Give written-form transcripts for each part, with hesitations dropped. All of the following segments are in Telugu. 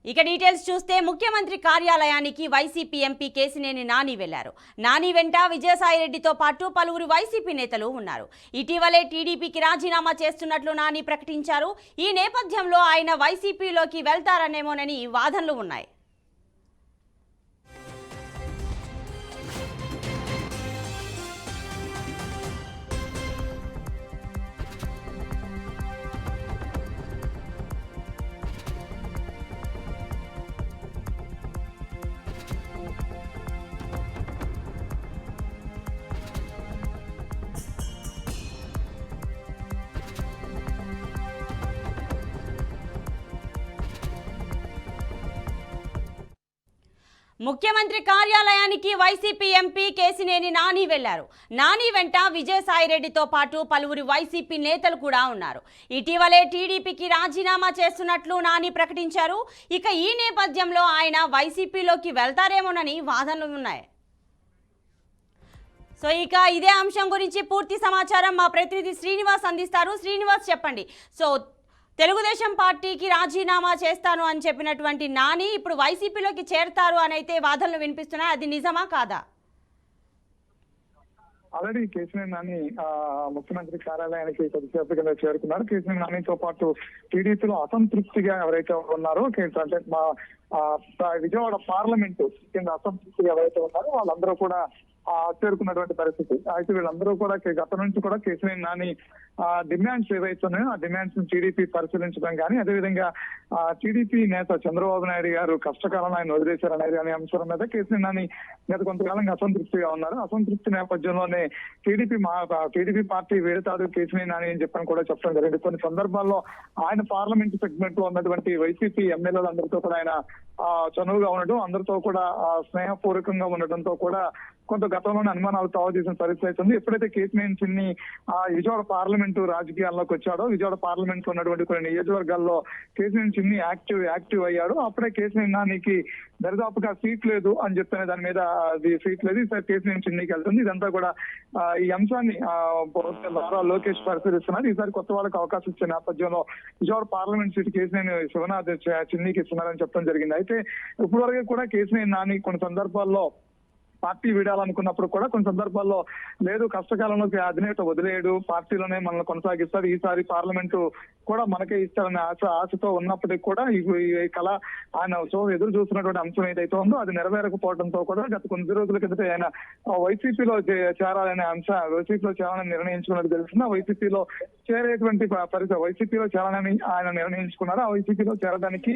ఇక డీటెయిల్స్ చూస్తే ముఖ్యమంత్రి కార్యాలయానికి వైసీపీ ఎంపీ కేసినేని నాని వెళ్లారు. నాని వెంట విజయసాయిరెడ్డితో పాటు పలువురు వైసీపీ నేతలు ఉన్నారు. ఇటీవలే టీడీపీకి రాజీనామా చేస్తున్నట్లు నాని ప్రకటించారు. ఈ నేపథ్యంలో ఆయన వైసీపీలోకి వెళ్తారనేమోనని వాదనలు ఉన్నాయి. ముఖ్యమంత్రి కార్యాలయానికి వైసీపీ ఎంపీ కేసినేని నాని వెళ్లారు. నాని వెంట విజయసాయిరెడ్డితో పాటు పలువురు వైసీపీ నేతలు కూడా ఉన్నారు. ఇటీవలే టీడీపీకి రాజీనామా చేస్తున్నట్లు నాని ప్రకటించారు. ఇక ఈ నేపథ్యంలో ఆయన వైసీపీలోకి వెళ్తారేమోనని వాదనలు ఉన్నాయి. సో ఇక ఇదే అంశం గురించి పూర్తి సమాచారం మా ప్రతినిధి శ్రీనివాస్ అందిస్తారు. శ్రీనివాస్, చెప్పండి. సో తెలుగుదేశం పార్టీకి రాజీనామా చేస్తాను అని చెప్పినటువంటి నాని ఇప్పుడు వైసీపీలోకి చేరతారు అని అయితే వాదనలు వినిపిస్తున్నాయి. అది నిజమా కాదా? ఆల్రెడీ కేసీఆర్ నాని ముఖ్యమంత్రి కార్యాలయానికి కొద్దిసేపు కింద చేరుకున్నారు. కేసీఆర్ నానితో పాటు టీడీపీలో అసంతృప్తిగా ఎవరైతే ఉన్నారో అంటే మా విజయవాడ పార్లమెంటు కింద అసంతృప్తిగా ఎవరైతే ఉన్నారో వాళ్ళందరూ కూడా చేరుకున్నటువంటి పరిస్థితి. అయితే వీళ్ళందరూ కూడా గత నుంచి కూడా కేసీఆర్ నాని డిమాండ్స్ ఏవైతే ఉన్నాయో ఆ డిమాండ్స్ టీడీపీ పరిశీలించడం కానీ, అదేవిధంగా టీడీపీ నేత చంద్రబాబు నాయుడు గారు కష్టకాలంలో ఆయన వదిలేశారనేది అనే అంశం మీద కేసీఆర్ నాని గత కొంతకాలంగా అసంతృప్తిగా ఉన్నారు. అసంతృప్తి నేపథ్యంలోనే టీడీపీ పార్టీ వేడతాడు కేసీఆర్ నాని అని చెప్పని కూడా చెప్పడం జరిగింది. కొన్ని సందర్భాల్లో ఆయన పార్లమెంట్ సెగ్మెంట్ లో ఉన్నటువంటి వైసీపీ ఎమ్మెల్యేలందరితో కూడా ఆయన చనువుగా ఉండడం, అందరితో కూడా స్నేహపూర్వకంగా ఉండటంతో కూడా కొంత గతంలోనే అనుమానాలు తావదీసిన పరిస్థితి అవుతుంది. ఎప్పుడైతే కేసీఆర్ చిన్ని విజయవాడ పార్లమెంటు రాజకీయాల్లోకి వచ్చాడో, విజయవాడ పార్లమెంట్ లో ఉన్నటువంటి కొన్ని నియోజకవర్గాల్లో కేసీఆర్ చిన్ని యాక్టివ్ అయ్యాడు. అప్పుడే కేసీఆర్ నానికి దరిదాపుగా సీట్ లేదు అని చెప్తున్న దాని మీద అది సీట్ లేదు, ఈసారి కేసీఆర్ చిన్నికి వెళ్తుంది. ఇదంతా కూడా ఈ అంశాన్ని లోకేష్ పరిశీలిస్తున్నారు. ఈసారి కొత్త వాళ్ళకి అవకాశం ఇచ్చే నేపథ్యంలో విజయవాడ పార్లమెంట్ సీట్ కేసీఆర్ శివనాథ్ చిన్నికి ఇస్తున్నారని చెప్పడం జరిగింది. అయితే ఇప్పటి వరకు కూడా కేసీఆర్ నాని కొన్ని సందర్భాల్లో పార్టీ వీడాలనుకున్నప్పుడు కూడా కొన్ని సందర్భాల్లో లేదు, కష్టకాలంలోకి అధినేత వదిలేయడు, పార్టీలోనే మనల్ని కొనసాగిస్తాడు, ఈసారి పార్లమెంటు కూడా మనకే ఇస్తారనే ఆశతో ఉన్నప్పటికీ కూడా ఈ కళ ఆయన ఎదురు చూస్తున్నటువంటి అంశం ఏదైతే ఉందో అది నెరవేరకపోవడంతో కూడా గత కొన్ని రోజుల కిందట ఆయన వైసీపీలో చేరాలనే వైసీపీలో చేరాలని నిర్ణయించుకున్నట్టు తెలుస్తుంది. వైసీపీలో చేరేటువంటి పరిస్థితి, వైసీపీలో చేరాలని ఆయన నిర్ణయించుకున్నారు. ఆ వైసీపీలో చేరడానికి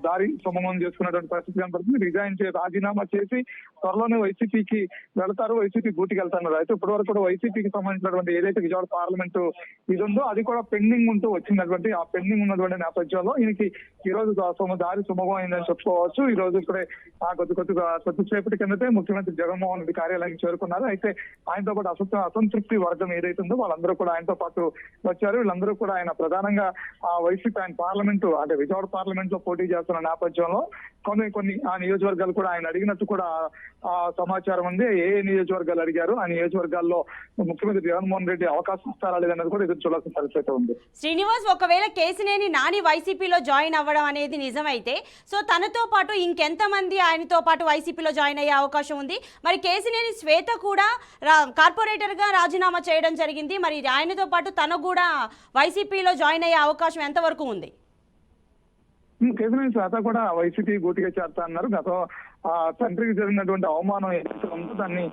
దారి సుమమం చేసుకున్నటువంటి పరిస్థితి కనపడుతుంది. రాజీనామా చేసి త్వరలోనే వైసీపీకి వెళ్తారు, వైసీపీ గూటికి వెళ్తున్నారు. అయితే ఇప్పటి వరకు కూడా వైసీపీకి సంబంధించినటువంటి ఏదైతే విజయవాడ పార్లమెంటు ఇది ఉందో అది కూడా పెండింగ్ ఉంటూ వచ్చినటువంటి ఆ పెండింగ్ ఉన్నటువంటి నేపథ్యంలో ఈయనకి ఈ రోజు దారి సుమగం అయిందని చెప్పుకోవచ్చు. ఈ రోజు ఇప్పుడే కొద్దిసేపటి కిందటే ముఖ్యమంత్రి జగన్మోహన్ రెడ్డి కార్యాలయానికి చేరుకున్నారు. అయితే ఆయనతో పాటు అసంతృప్తి వర్గం ఏదైతే ఉందో వాళ్ళందరూ కూడా ఆయనతో పాటు వచ్చారు. వీళ్ళందరూ కూడా ఆయన ప్రధానంగా వైసీపీ ఆయన పార్లమెంటు అంటే విజయవాడ పార్లమెంట్ లో పోటీ చేస్తున్న నేపథ్యంలో కొన్ని ఆ నియోజకవర్గాలు కూడా ఆయన అడిగినట్టు కూడా సమాచారం ఉంది. ఏ నియోజకవర్గాలు అడిగారు, ఆ నియోజకవర్గాల్లో ముఖ్యమంత్రి జగన్మోహన్ రెడ్డి అవకాశం ఇస్తారా లేదన్నది కూడా ఎదురు చూడాల్సిన పరిస్థితి ఉంది. శ్రీనివాస్, ఒకవేళ కేసినేని నాని వైసీపీలో జాయిన్ అవ్వడం అనేది నిజమైతే సో తనతో పాటు ఇంకెంతమంది ఆయనతో పాటు వైసీపీలో జాయిన్ అయ్యే అవకాశం ఉంది? మరి కేసినేని శ్వేత కూడా కార్పొరేటర్ గా రాజీనామా చేయడం జరిగింది. మరి ఆయనతో పాటు తను కూడా వైసీపీలో జాయిన్ అయ్యే అవకాశం ఎంతవరకు ఉంది? కేసీఆర్ శ్వేత కూడా వైసీపీ గూటిగా చేస్తా అన్నారు. తండ్రికి జరిగినటువంటి అవమానం ఏదైతే ఉందో దాన్ని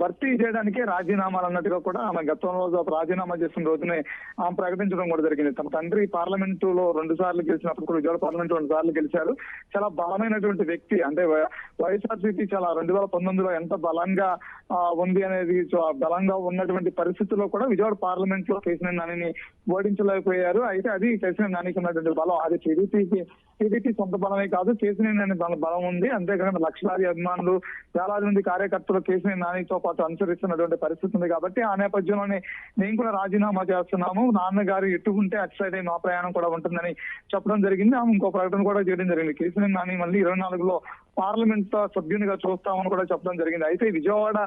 భర్తీ చేయడానికే రాజీనామాలు అన్నట్టుగా కూడా ఆమె గతంలో రాజీనామా చేసిన రోజునే ఆమె ప్రకటించడం కూడా జరిగింది. తమ తండ్రి పార్లమెంటులో 2 సార్లు గెలిచినప్పుడు కూడా విజయవాడ పార్లమెంట్ 2 సార్లు గెలిచారు. చాలా బలమైనటువంటి వ్యక్తి, అంటే వైఎస్ఆర్సీపీ చాలా 2019లో ఎంత బలంగా ఉంది అనేది బలంగా ఉన్నటువంటి పరిస్థితుల్లో కూడా విజయవాడ పార్లమెంట్ లో కేసీఆర్ నానిని ఓడించలేకపోయారు. అయితే అది కేసీఆర్ నానికి ఉన్నటువంటి బలం. అది టీడీపీ సొంత బలమే కాదు, కేసీఆర్ నాని బలం ఉంది. అంతేకాకుండా లక్షలాది అభిమానులు, వేలాది మంది కార్యకర్తలు కేసీఆర్ నానితో పాటు అనుసరిస్తున్నటువంటి పరిస్థితి ఉంది. కాబట్టి ఆ నేపథ్యంలోనే మేము కూడా రాజీనామా చేస్తున్నాము, నాన్నగారు ఎట్టుకుంటే అటు సైడ్ మా ప్రయాణం కూడా ఉంటుందని చెప్పడం జరిగింది. ఆమె ఇంకో ప్రకటన కూడా చేయడం జరిగింది. కేసీఆర్ నాని మళ్ళీ 24లో పార్లమెంట్ సభ్యునిగా చూస్తామని కూడా చెప్పడం జరిగింది. అయితే విజయవాడ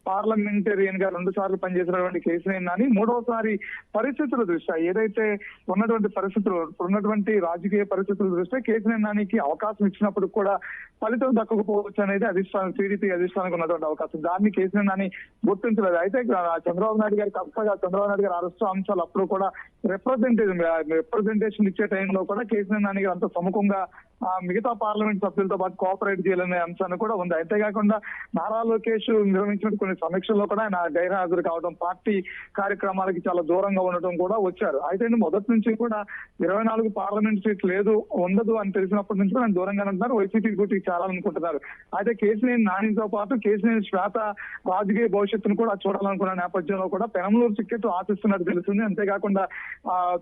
పార్లమెంటేరియన్ గా 2 సార్లు పనిచేసినటువంటి కేశినేని నాని మూడోసారి పరిస్థితుల దృష్ట్యా ఏదైతే ఉన్నటువంటి రాజకీయ పరిస్థితుల దృష్ట్యా కేశినేని నానికి అవకాశం ఇచ్చినప్పుడు కూడా ఫలితం దక్కకపోవచ్చు అనేది టీడీపీ అధిష్టానానికి ఉన్నటువంటి అవకాశం. దాన్ని కేశినేని నాని గుర్తించలేదు. అయితే చంద్రబాబు నాయుడు గారికి కొత్తగా చంద్రబాబు నాయుడు గారి అరెస్టు అంశాలు అప్పుడు కూడా రిప్రజెంటేషన్ ఇచ్చే టైంలో కూడా కేశినేని నాని గారు అంత సముఖంగా మిగతా పార్లమెంట్ సభ్యులతో పాటు కోఆపరేట్ చేయాలనే అంశాన్ని కూడా ఉంది. అంతేకాకుండా నారా లోకేష్ నిర్వహించిన కొన్ని సమీక్షల్లో కూడా ఆయన గైర్హాజరు కావడం, పార్టీ కార్యక్రమాలకి చాలా దూరంగా ఉండటం కూడా వచ్చారు. అయితే మొదటి నుంచి కూడా 24 పార్లమెంట్ సీట్లు ఉండదు అని తెలిసినప్పటి నుంచి కూడా ఆయన దూరంగానే ఉంటున్నారు. వైసీపీ గుర్తికి చేరాలనుకుంటున్నారు. అయితే కేశినేని నానితో పాటు కేశినేని శ్వేత రాజకీయ భవిష్యత్తును కూడా చూడాలనుకున్న నేపథ్యంలో కూడా పెనంలూరు టికెట్ ఆశిస్తున్నట్టు తెలుస్తుంది. అంతేకాకుండా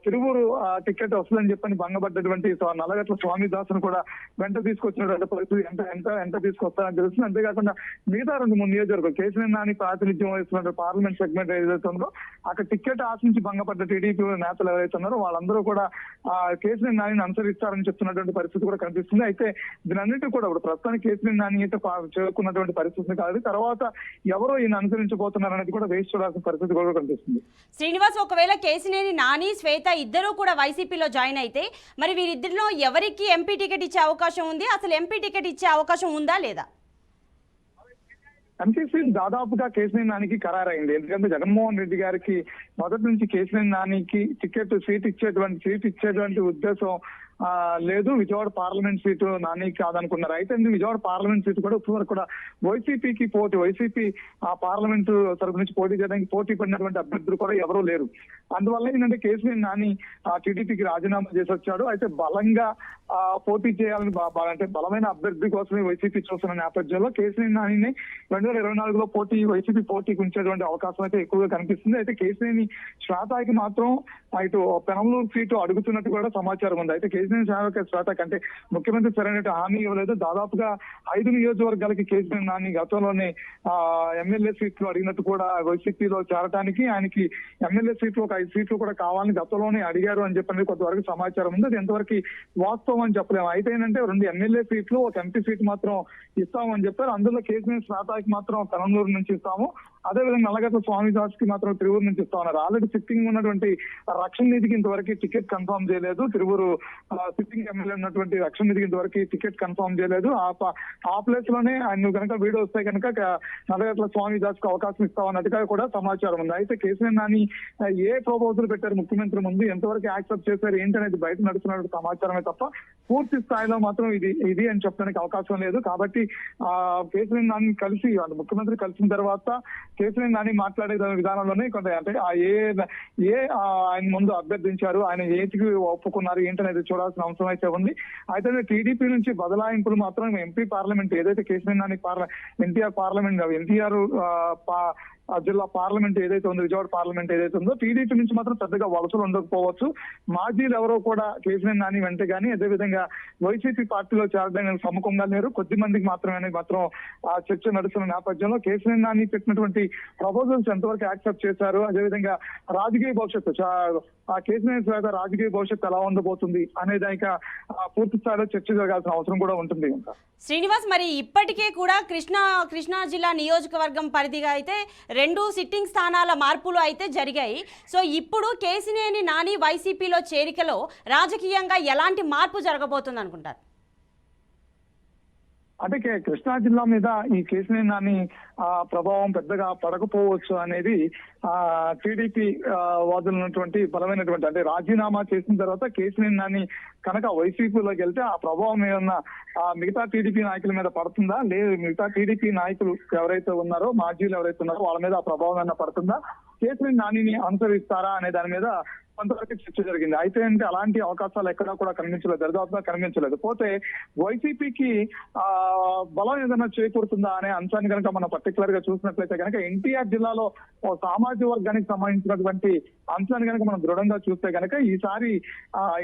తిరువూరు టికెట్ వస్తుందని చెప్పని భంగపడ్డటువంటి నల్లగట్ల స్వామిదాసును కూడా వెంట తీసుకొచ్చినటువంటి పరిస్థితి ఎంత తీసుకొస్తారని తెలుస్తుంది. అంతేకాకుండా మిగతా 2-3 నియోజకవర్గాలు కేశినేని నాని ప్రాతినిధ్యం వహిస్తున్న పార్లమెంట్ సెగ్మెంట్ ఏదైతే ఉందో అక్కడ టికెట్ ఆశించి భంగపడ్డ టీడీపీ నేతలు ఎవరైతే ఉన్నారో వాళ్ళందరూ కూడా కేశినేని నానిని అనుసరిస్తారని చెప్తున్నటువంటి పరిస్థితి కూడా కనిపిస్తుంది. అయితే దీనన్నిటి కూడా ఇప్పుడు ప్రస్తుతానికి కేశినేని నాని అయితే చేరుకున్నటువంటి పరిస్థితి కాదు. తర్వాత ఎవరో ఈయన అనుసరించబోతున్నారు అనేది కూడా వేసి చూడాల్సిన పరిస్థితి కూడా కనిపిస్తుంది. శ్రీనివాస్, ఒకవేళ కేశినేని నాని, శ్వేత ఇద్దరు కూడా వైసీపీలో జాయిన్ అయితే మరి వీరిద్దరిలో ఎవరికి ఎంపీ టికెట్ ఇచ్చే అవకాశం ఉంది? అసలు ఎంపీ టికెట్ ఇచ్చే అవకాశం ఉందా లేదా? ఎంపీ సీట్ దాదాపుగా కేశినేని నానికి ఖరారైంది. ఎందుకంటే జగన్మోహన్ రెడ్డి గారికి మొదటి నుంచి కేశినేని నానికి సీట్ ఇచ్చేటువంటి ఉద్దేశం లేదు. విజయవాడ పార్లమెంట్ సీటు నాని కాదనుకున్నారు. అయితే విజయవాడ పార్లమెంట్ సీటు కూడా ఇప్పటివరకు కూడా వైసీపీకి వైసీపీ ఆ పార్లమెంట్ తరపు నుంచి పోటీ చేయడానికి పోటీ పడినటువంటి అభ్యర్థులు కూడా ఎవరూ లేరు. అందువల్ల ఏంటంటే కేశినేని నాని టీడీపీకి రాజీనామా చేసి వచ్చాడు. అయితే బలంగా పోటీ చేయాలని అంటే బలమైన అభ్యర్థి కోసమే వైసీపీ చూస్తున్న నేపథ్యంలో కేశినేని నానిని 2024లో వైసీపీ పోటీకి ఉంచేటువంటి అవకాశం అయితే ఎక్కువగా కనిపిస్తుంది. అయితే కేశినేని శ్వేతకి మాత్రం ఇటు పెనంలూరు సీటు అడుగుతున్నట్టు కూడా సమాచారం ఉంది. అయితే కేశినేని శ్వేత కంటే ముఖ్యమంత్రి సరైన హామీ ఇవ్వలేదు. దాదాపుగా 5 నియోజకవర్గాలకి కేశినేని నాని గతంలోనే ఎమ్మెల్యే సీట్లు అడిగినట్టు కూడా వైసీపీలో చేరడానికి ఆయనకి ఎమ్మెల్యే సీట్లు ఒక 5 సీట్లు కూడా కావాలని గతంలోనే అడిగారు అని చెప్పి కొంతవరకు సమాచారం ఉంది. అది ఎంతవరకు వాస్తవం అని చెప్పలేము. అయితే ఏంటంటే 2 ఎమ్మెల్యే సీట్లు, ఒక ఎంపీ సీట్ మాత్రం ఇస్తామని చెప్పారు. అందులో కేశినేని శ్వేతకి మాత్రం పెనంలూరు నుంచి ఇస్తాము, అదేవిధంగా నల్లగట్ల స్వామిదాస్ కి మాత్రం తిరువూరు నుంచి ఇస్తామన్నారు. ఆల్రెడీ సిట్టింగ్ ఉన్నటువంటి రక్షణ నిధికి ఇంతవరకు టికెట్ కన్ఫర్మ్ చేయలేదు. తిరువూరు సిట్టింగ్ ఎమ్మెల్యే ఉన్నటువంటి రక్షణ నిధికి ఇంతవరకు టికెట్ కన్ఫర్మ్ చేయలేదు. ఆ ప్లేస్ లోనే ఆయన కనుక వీడియో వస్తే కనుక నల్లగట్ల స్వామిదాస్ కు అవకాశం ఇస్తామన్నట్టుగా కూడా సమాచారం ఉంది. అయితే కేశినేని నాని ఏ ప్రపోజల్ పెట్టారు ముఖ్యమంత్రి ముందు, ఎంతవరకు యాక్సెప్ట్ చేశారు ఏంటనేది బయట నడుస్తున్న సమాచారమే తప్ప పూర్తి స్థాయిలో మాత్రం ఇది అని చెప్పడానికి అవకాశం లేదు. కాబట్టి కేశినేని నాని ముఖ్యమంత్రి కలిసిన తర్వాత కేశినేని నాని మాట్లాడే విధానంలోనే కొంత అంటే ఆయన ముందు అభ్యర్థించారు, ఆయన ఏటికి ఒప్పుకున్నారు ఏంటనేది చూడాల్సిన అవసరం అయితే ఉంది. అయితే టీడీపీ నుంచి బదలాయింపులు మాత్రం ఎంపీ పార్లమెంట్ ఏదైతే కేశినేని నాని ఎన్టీఆర్ జిల్లా పార్లమెంట్ ఏదైతే ఉందో, విజయవాడ పార్లమెంట్ ఏదైతే ఉందో, టీడీపీ నుంచి మాత్రం పెద్దగా వలసలు ఉండకపోవచ్చు. మాజీలు ఎవరో కూడా కేశినేని నాని వెంట కానీ అదేవిధంగా వైసీపీ పార్టీలో చేరడానికి సముఖంగా లేరు. కొద్ది మందికి మాత్రం చర్చ నడుస్తున్న నేపథ్యంలో కేశినేని నాని పెట్టినటువంటి ప్రపోజల్స్ ఎంతవరకు యాక్సెప్ట్ చేశారు, అదేవిధంగా రాజకీయ భవిష్యత్తు కేశినేని శ్వేత రాజకీయ భవిష్యత్తు ఎలా ఉండబోతుంది అనే దానికి పూర్తి స్థాయిలో చర్చ జరగాల్సిన అవసరం కూడా ఉంటుంది. శ్రీనివాస్, మరి ఇప్పటికే కూడా కృష్ణా జిల్లా నియోజకవర్గం పరిధిగా అయితే 2 సిట్టింగ్ స్థానాల మార్పులు అయితే జరిగాయి. సో ఇప్పుడు కేశినేని నాని వైసీపీలో చేరికలో రాజకీయంగా ఎలాంటి మార్పు జరగబోతుంది అనుకుంటారు? అంటే కృష్ణా జిల్లా మీద ఈ కేశినేని నాని ప్రభావం పెద్దగా పడకపోవచ్చు అనేది టీడీపీ వాదులు ఉన్నటువంటి బలమైనటువంటి, అంటే రాజీనామా చేసిన తర్వాత కేశినేని నాని కనుక వైసీపీలోకి వెళ్తే ఆ ప్రభావం ఏమన్నా మిగతా టీడీపీ నాయకుల మీద పడుతుందా, లేదు మిగతా టీడీపీ నాయకులు ఎవరైతే ఉన్నారో, మాజీలు ఎవరైతే ఉన్నారో వాళ్ళ మీద ఆ ప్రభావం ఏమన్నా పడుతుందా, కేశినేని నానిని అనుసరిస్తారా అనే దాని మీద కొంతవరకు చర్చ జరిగింది. అయితే అంటే అలాంటి అవకాశాలు ఎక్కడా కూడా కనిపించలేదు, దరిదాపుగా కనిపించలేదు. పోతే వైసీపీకి బలం ఏదైనా చేకూరుతుందా అనే అంశాన్ని కనుక మనం పర్టికులర్ గా చూసినట్లయితే కనుక ఎన్టీఆర్ జిల్లాలో సామాజిక వర్గానికి సంబంధించినటువంటి అంశాన్ని కనుక మనం దృఢంగా చూస్తే కనుక ఈసారి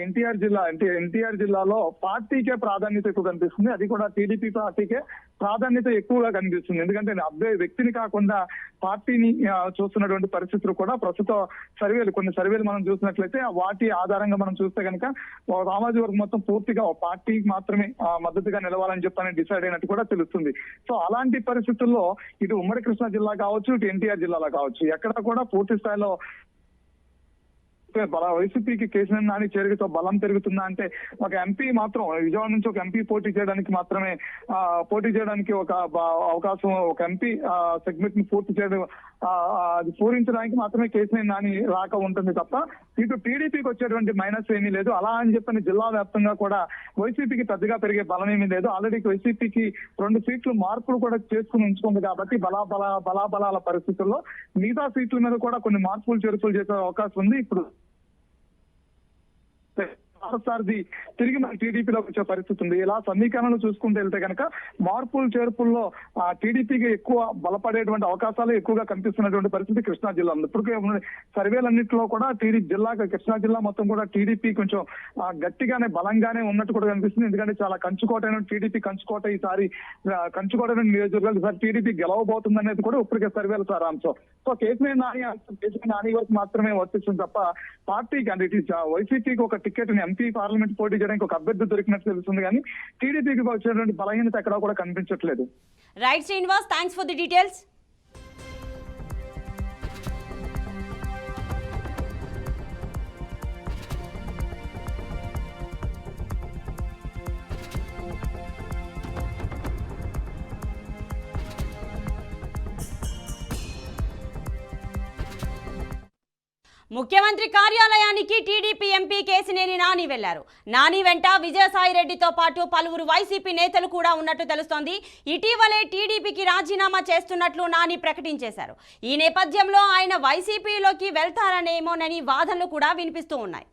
ఎన్టీఆర్ జిల్లాలో పార్టీకే ప్రాధాన్యత ఎక్కువ కనిపిస్తుంది. అది కూడా టీడీపీ పార్టీకే ప్రాధాన్యత ఎక్కువగా కనిపిస్తుంది. ఎందుకంటే అబ్బాయి వ్యక్తిని కాకుండా పార్టీని చూస్తున్నటువంటి పరిస్థితులు కూడా ప్రస్తుత కొన్ని సర్వేలు మనం చూసినట్లయితే వాటి ఆధారంగా మనం చూస్తే కనుక సామాజిక వర్గం మొత్తం పూర్తిగా పార్టీకి మాత్రమే మద్దతుగా నిలవాలని చెప్పని డిసైడ్ అయినట్టు కూడా తెలుస్తుంది. సో అలాంటి పరిస్థితుల్లో ఇటు ఉమ్మడి కృష్ణా జిల్లా కావచ్చు, ఇటు ఎన్టీఆర్ జిల్లాలో కావచ్చు, ఎక్కడ కూడా పూర్తి స్థాయిలో వైసీపీకి కేసీఆర్ నాని చేరికతో బలం పెరుగుతుందా అంటే ఒక ఎంపీ మాత్రం విజయవాడ నుంచి ఒక ఎంపీ పోటీ చేయడానికి ఒక అవకాశం, ఒక ఎంపీ సెగ్మెంట్ ని పూర్తి చేయడం అది పూరించడానికి మాత్రమే కేసీఆర్ నాని రాక ఉంటుంది తప్ప ఇటు టీడీపీకి వచ్చేటువంటి మైనస్ ఏమీ లేదు. అలా అని చెప్పని జిల్లా వ్యాప్తంగా కూడా వైసీపీకి పెద్దగా పెరిగే బలం ఏమీ లేదు. ఆల్రెడీ వైసీపీకి 2 సీట్లు మార్పులు కూడా చేసుకుని ఉంచుకుంది కాబట్టి బలాబలాల పరిస్థితుల్లో మిగతా సీట్ల మీద కూడా కొన్ని మార్పులు చేర్పులు చేసే అవకాశం ఉంది. ఇప్పుడు సారథి తిరిగి మన టీడీపీలోకి వచ్చే పరిస్థితి ఉంది. ఇలా సమీకరణలు చూసుకుంటూ వెళ్తే కనుక మార్పులు చేర్పుల్లో టీడీపీకి ఎక్కువ బలపడేటువంటి అవకాశాలు ఎక్కువగా కనిపిస్తున్నటువంటి పరిస్థితి కృష్ణా జిల్లా ఉంది. ఇప్పటికే సర్వేలన్నింటిలో కూడా కృష్ణా జిల్లా మొత్తం కూడా టీడీపీ కొంచెం గట్టిగానే బలంగానే ఉన్నట్టు కూడా కనిపిస్తుంది. ఎందుకంటే చాలా కంచుకోట అయిన టీడీపీ కంచుకోట ఈసారి కంచుకోట నియోజకవర్గాలు ఈసారి టీడీపీ గెలవబోతుంది అనేది కూడా ఇప్పటికే సర్వేల సారాంశం. సో కేసీఆర్ నాని వరకు మాత్రమే వర్తిస్తుంది తప్ప పార్టీకి అంటే వైసీపీకి ఒక టికెట్ ఎంపీ పార్లమెంట్ పోటీ చేయడానికి ఒక అభ్యర్థి దొరికినట్టు తెలుస్తుంది, కానీ టీడీపీకి వచ్చేటువంటి బలహీనత ఎక్కడా కూడా కనిపించట్లేదు. Right Srinivas, thanks for the details. ముఖ్యమంత్రి కార్యాలయానికి టీడీపీ ఎంపీ కేసినేని నాని వెళ్లారు. నాని వెంట విజయసాయిరెడ్డితో పాటు పలువురు వైసీపీ నేతలు కూడా ఉన్నట్టు తెలుస్తోంది. ఇటీవలే టీడీపీకి రాజీనామా చేస్తున్నట్లు నాని ప్రకటించేశారు. ఈ నేపథ్యంలో ఆయన వైసీపీలోకి వెళ్తారనేమోనని వాదనలు కూడా వినిపిస్తూ ఉన్నాయి.